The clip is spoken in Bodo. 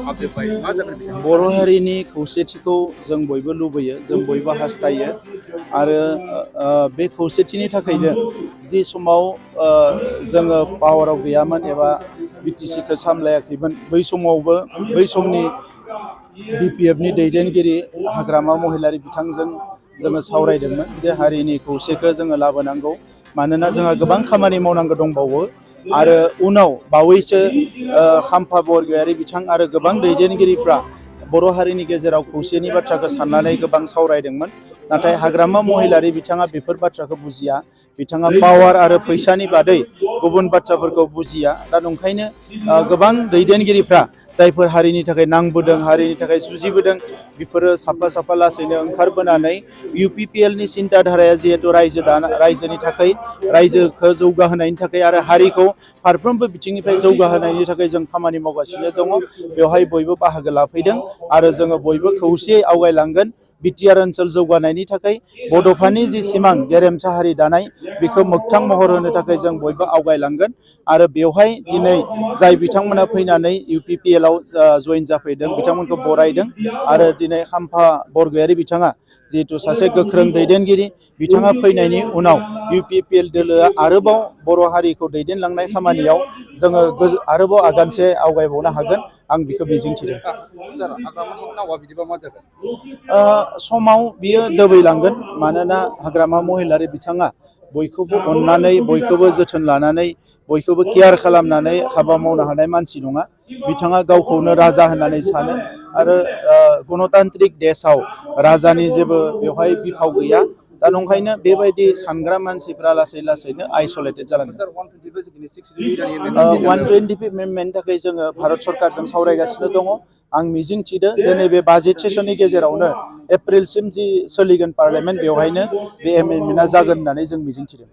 हाबजोब्बाय मा जागोन बिथाङा? बर' हारिनि खौसेथिखौ जों बयबो लुबैयो, जों बयबो हास्थायो आरो बे खौसेथिनि थाखायनो जि समाव जोङो पावाराव गैयामोन एबा बिटिसिखौ सामलायाखैमोन बै समावबो बै समनि BPFनि दैदेनगिरि हाग्रामा महिलारि बिथांजों जोङो सावरायदोंमोन जे हारिनि खौसेखौ जोङो लाबोनांगौ, मानोना जोंहा गोबां खामानि मावनांगौ दंबावो आरो उनाव बावैसो खाम्फा बरगयारि बिथां आरो गोबां दैदेनगिरिफ्रा बर' हारिनि गेजेराव खौसेनि बाथ्राखौ साननानै गोबां सावरायदोंमोन, नाथाय हाग्रामा महिलारि बिथाङा बेफोर बाथ्राखौ बुजिया, बिथाङा पावार आरो फैसानि बादै गुबुन बाथ्राफोरखौ बुजिया। दा नंखायनो गोबां दैदेनगिरिफ्रा जायफोर हारिनि थाखाय नांबोदों, हारिनि थाखाय जुजिबोदों, बेफोरो साफा साफा लासैनो ओंखारबोनानै UPPLनि सिन्ताधाराया जिहेतु रायजोनि थाखाय, रायजोखौ जौगाहोनायनि थाखाय आरो हारिखौ फारफ्रोमबो बिथिंनिफ्राय जौगाहोनायनि थाखाय जों खामानि मावगासिनो दङ। बेवहाय बयबो बाहागो लाफैदों आरो जोङो बयबो खौसेयै आवगायलांगोन। बिटिआर ओनसोल जौगानायनि थाखाय बड'फानि जि सिमां गेरेमसा हारि दानाय बेखौ मोगथां महर होनो थाखाय जों बयबो आवगायलांगोन आरो बेवहाय दिनै जाय बिथांमोना फैनानै UPPLआव जयेन जाफैदों बिथांमोनखौ बरायदों आरो दिनै खाम्फा बरगयारि बिथाङा जिहेतु सासे गोख्रों दैदेनगिरि, बिथाङा फैनायनि उनाव UPPL दोलोआ आरोबाव बर' हारिखौ दैदेनलांनाय खामानियाव जोङो आरोबाव आगानसे आवगायबावनो हागोन, आं बेखौ मिजिंथिदों। सार, हाग्रामानि नावा बिदिबा मा जागोन? समाव बियो दोबैलांगोन, मानोना हाग्रामा महिलारि बिथाङा बयखौबो अननानै, बयखौबो जोथोन लानानै, बयखौबो केयार खालामनानै हाबा मावनो हानाय मानसि नङा। बिथाङा गावखौनो राजा होननानै सानो आरो गणतान्त्रिक देशआव राजानि जेबो बेवहाय बिफाव गैया। दा नंखायनो बेबायदि सानग्रा मानसिफ्रा लासै लासैनो आइसलेटेड जालांगोन। 125 एमेन्डमेन्टनि थाखाय जोङो भारत सरकारजों सावरायगासिनो दङ। आं मिजिंथिदो जे नैबे बाजेट सेसननि गेजेरावनो एप्रिलसिम जि सोलिगोन पार्लियामेन्ट, बेवहायनो बे एमेन्डमेन्टआ जागोन होननानै जों मिजिंथिदों।